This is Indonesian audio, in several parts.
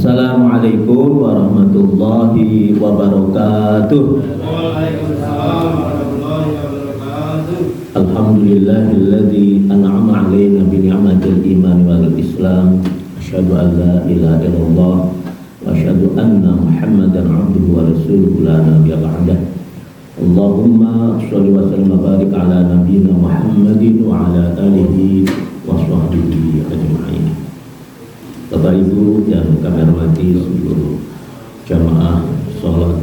Assalamualaikum warahmatullahi wabarakatuh. Waalaikumsalam warahmatullahi wabarakatuh. Alhamdulillahilladzi an'ama 'alaina bi ni'matil iman wal islam. Asyhadu an la ilaha illallah wa asyhadu anna Muhammadan 'abduhu wa rasuluhu la nabiyya ba'dah. Allahumma shalli wa sallim wa barik ala nabiyyina Muhammadin wa ala alihi wa sahbihi ajma'in. Bapak Ibu yang kami hormati seluruh jamaah sholat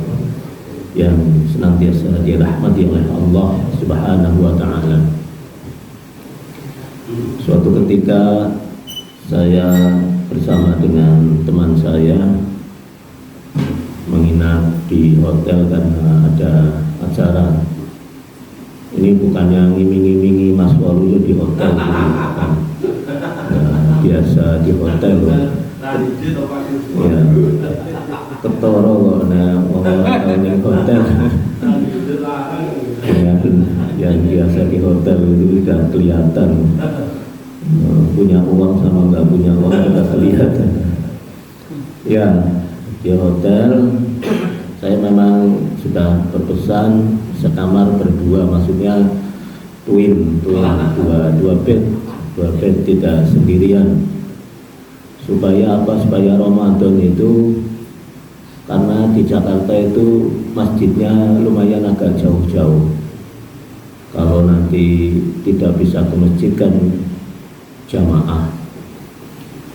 yang senantiasa dirahmati oleh Allah Subhanahu wa Ta'ala. Suatu ketika saya bersama dengan teman saya menginap di hotel karena ada acara. Ini bukannya ngiming-ngimingi Mas Waluyo di hotel, bukan. Biasa di hotel ya, ketoro kok orang hotel ya, yang biasa di hotel itu sudah kelihatan punya uang sama nggak punya uang sudah kelihatan ya. Di hotel saya memang sudah berpesan sekamar berdua, maksudnya twin dua bed tidak sendirian. Supaya apa? Supaya Ramadan itu, karena di Jakarta itu masjidnya lumayan agak jauh-jauh. Kalau nanti tidak bisa ke masjid kan jamaah.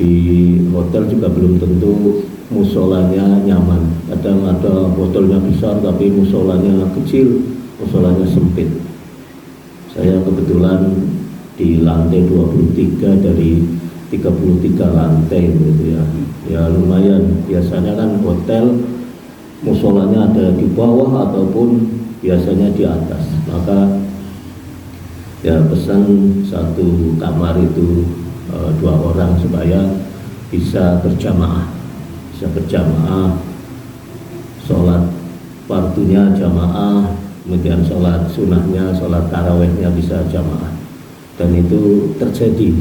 Di hotel juga belum tentu musolanya nyaman. Kadang ada hotelnya besar tapi musolanya kecil, musolanya sempit. Saya kebetulan di lantai 23 dari 33 lantai gitu ya. Ya lumayan. Biasanya kan hotel musolanya ada di bawah ataupun biasanya di atas. Maka ya pesan satu kamar itu 2 orang supaya bisa berjamaah. Sholat fardunya jamaah, kemudian sholat sunahnya, sholat tarawehnya bisa jamaah. Dan itu terjadi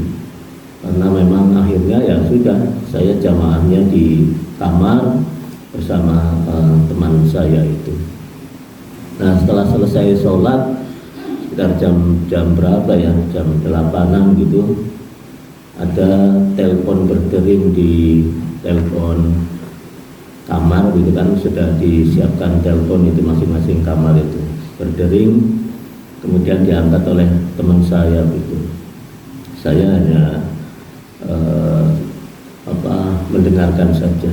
karena memang akhirnya ya sudah, saya jamaahnya di kamar bersama teman saya itu. Nah setelah selesai sholat sekitar jam berapa ya, jam 8-an gitu, ada telepon berdering di telepon kamar gitu kan, sudah disiapkan telepon itu masing-masing kamar itu berdering. Kemudian diangkat oleh teman saya itu. Saya hanya mendengarkan saja.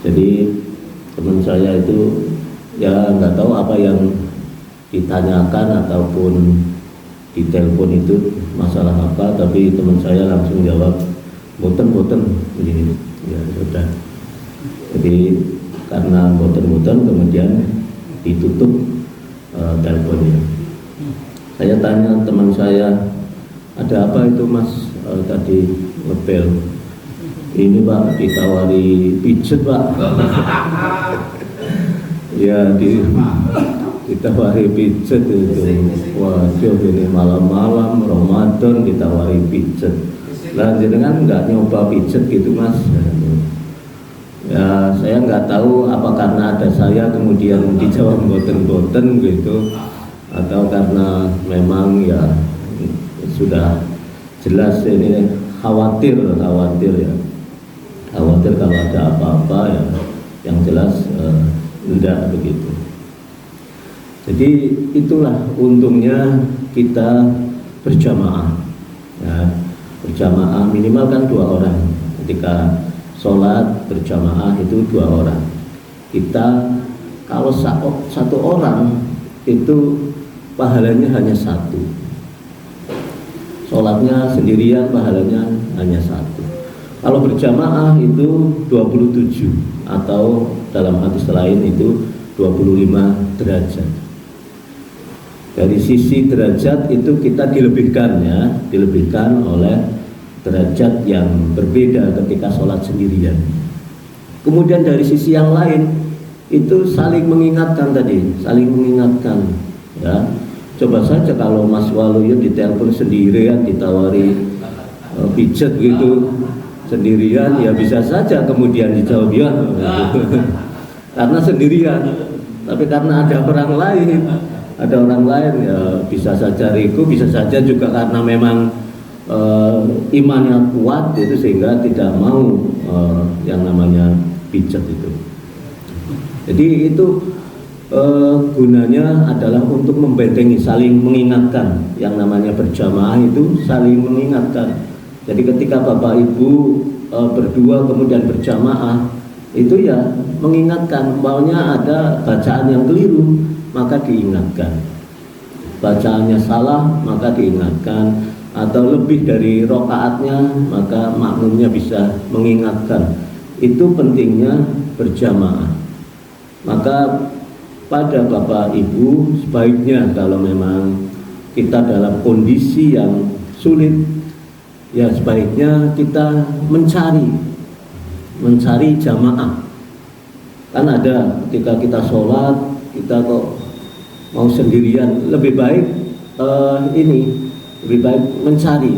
Jadi teman saya itu ya nggak tahu apa yang ditanyakan ataupun di telepon itu masalah apa, tapi teman saya langsung jawab boten begini. Ya sudah. Jadi karena boten kemudian ditutup teleponnya. Saya tanya teman saya, ada apa itu Mas tadi ngebel? Ini Pak, ditawari pijet Pak. Ya ditawari pijet itu. Waduh, ini malam-malam Ramadan ditawari pijet. Lah jenengan nggak nyoba pijet gitu Mas? Ya saya nggak tahu apa karena ada saya kemudian dijawab boten gitu, atau karena memang ya sudah jelas ini khawatir ya, khawatir kalau ada apa-apa ya, yang jelas tidak begitu. Jadi itulah untungnya kita berjamaah ya, berjamaah minimal kan 2 orang. Ketika sholat berjamaah itu 2 orang. Kita kalau 1 orang itu pahalanya hanya 1. Sholatnya sendirian pahalanya hanya 1. Kalau berjamaah itu 27, atau dalam hadis lain itu 25 derajat. Dari sisi derajat itu kita dilebihkan oleh derajat yang berbeda ketika sholat sendirian. Kemudian dari sisi yang lain itu saling mengingatkan ya. Coba saja kalau Mas Waluyo ditelepon sendirian ditawari pijet gitu, sendirian ya bisa saja kemudian dijawab ya karena sendirian, tapi karena ada orang lain ya bisa saja riku, bisa saja juga karena memang imannya kuat itu sehingga tidak mau yang namanya pijat itu. Jadi itu gunanya adalah untuk membentengi, saling mengingatkan. Yang namanya berjamaah itu saling mengingatkan. Jadi ketika Bapak Ibu berdua kemudian berjamaah, itu ya mengingatkan bahwanya ada bacaan yang keliru, maka diingatkan. Bacaannya salah, maka diingatkan. Atau lebih dari rokaatnya, maka makmumnya bisa mengingatkan. Itu pentingnya berjamaah. Maka pada Bapak Ibu sebaiknya kalau memang kita dalam kondisi yang sulit, ya sebaiknya kita mencari jamaah. Kan ada ketika kita sholat, kita kok mau sendirian, lebih baik lebih baik mencari,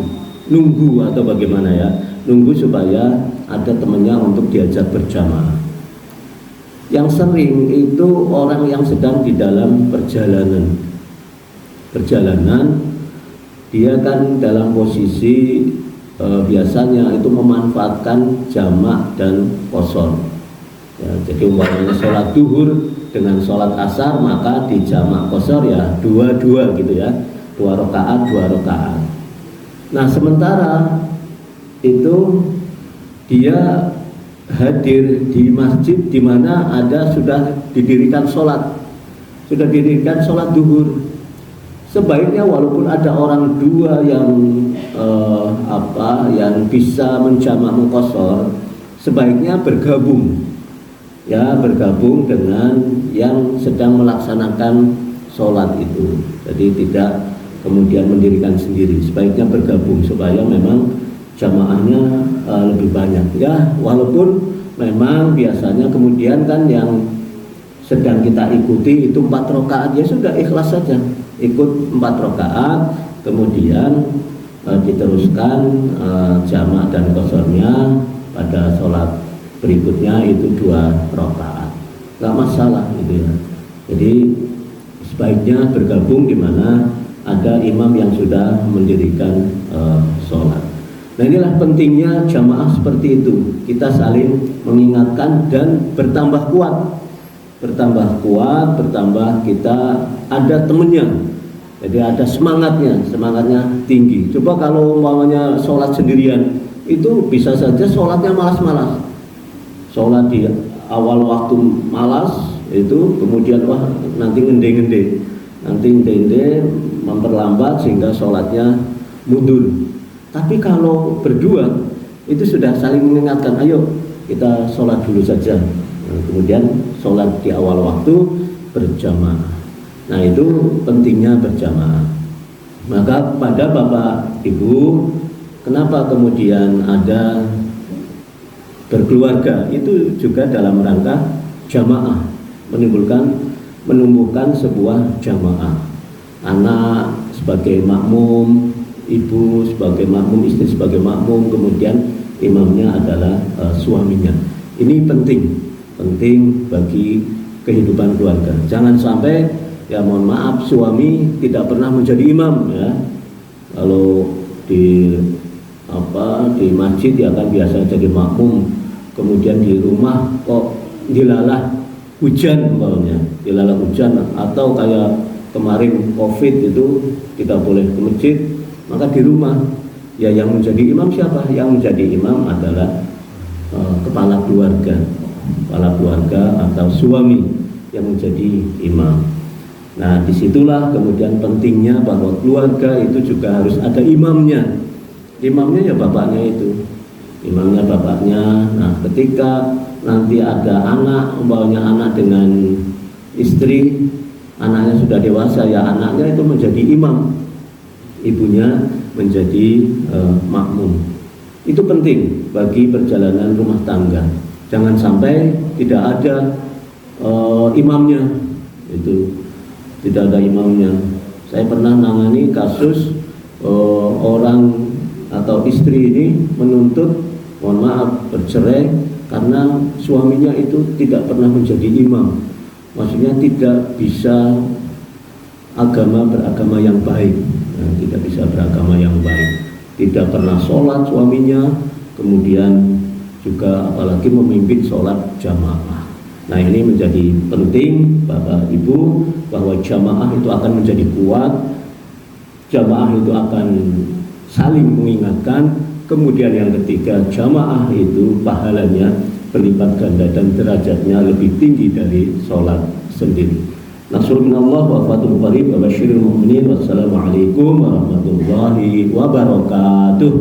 nunggu atau bagaimana ya, nunggu supaya ada temannya untuk diajak berjamaah. Yang sering itu orang yang sedang di dalam perjalanan, dia kan dalam posisi biasanya itu memanfaatkan jamak dan qashar. Ya, jadi umpamanya sholat duhur dengan sholat asar, maka di jamak qashar ya dua-dua gitu ya, 2 rakaat. Nah sementara itu dia hadir di masjid di mana sudah didirikan sholat duhur. Sebaiknya walaupun ada orang dua yang yang bisa menjamak qashar, sebaiknya bergabung dengan yang sedang melaksanakan sholat itu. Jadi tidak kemudian mendirikan sendiri, sebaiknya bergabung supaya memang jamaahnya lebih banyak ya, walaupun memang biasanya kemudian kan yang sedang kita ikuti itu 4 rakaat, ya sudah ikhlas saja ikut 4 rakaat, kemudian diteruskan jamak dan qasharnya pada sholat berikutnya itu 2 rakaat, nggak masalah gitu ya. Jadi sebaiknya bergabung di mana ada imam yang sudah mendirikan sholat. Nah inilah pentingnya jamaah seperti itu. Kita saling mengingatkan dan bertambah kuat, bertambah kita ada temennya. Jadi ada semangatnya tinggi. Coba kalau umpamanya sholat sendirian, itu bisa saja sholatnya malas-malas. Sholat di awal waktu malas, itu kemudian wah nanti ngende memperlambat sehingga sholatnya mundur. Tapi kalau berdua itu sudah saling mengingatkan, ayo kita sholat dulu saja. Nah, kemudian sholat di awal waktu berjamaah. Nah itu pentingnya berjamaah. Maka pada Bapak Ibu, kenapa kemudian ada berkeluarga, itu juga dalam rangka jamaah, menumbuhkan sebuah jamaah. Anak sebagai makmum, ibu sebagai makmum, istri sebagai makmum, kemudian imamnya adalah suaminya. Ini penting bagi kehidupan keluarga. Jangan sampai ya mohon maaf suami tidak pernah menjadi imam ya. Kalau di masjid ya kan biasa jadi makmum, kemudian di rumah kok dilalah hujan umpamanya, atau kayak kemarin Covid itu tidak boleh ke masjid, maka di rumah ya yang menjadi imam siapa? Yang menjadi imam adalah kepala keluarga atau suami yang menjadi imam. Nah disitulah kemudian pentingnya bahwa keluarga itu juga harus ada imamnya ya bapaknya itu, imamnya bapaknya. Nah ketika nanti ada anak, umpamanya anak dengan istri, anaknya sudah dewasa ya anaknya itu menjadi imam, ibunya menjadi makmum. Itu penting bagi perjalanan rumah tangga. Jangan sampai tidak ada imamnya, itu tidak ada imamnya. Saya pernah nangani kasus orang atau istri ini menuntut mohon maaf, bercerai karena suaminya itu tidak pernah menjadi imam. Maksudnya tidak bisa beragama yang baik, tidak bisa beragama yang baik, tidak pernah sholat suaminya, kemudian juga apalagi memimpin sholat jamaah. Nah, ini menjadi penting Bapak Ibu, bahwa jamaah itu akan menjadi kuat, jamaah itu akan saling mengingatkan. Kemudian yang ketiga, jamaah itu pahalanya berlipat ganda dan derajatnya lebih tinggi dari sholat sendiri. Nasrul minallah wa fatul qarib wa basyiril mu'minin. Wassalamualaikum warahmatullahi wabarakatuh.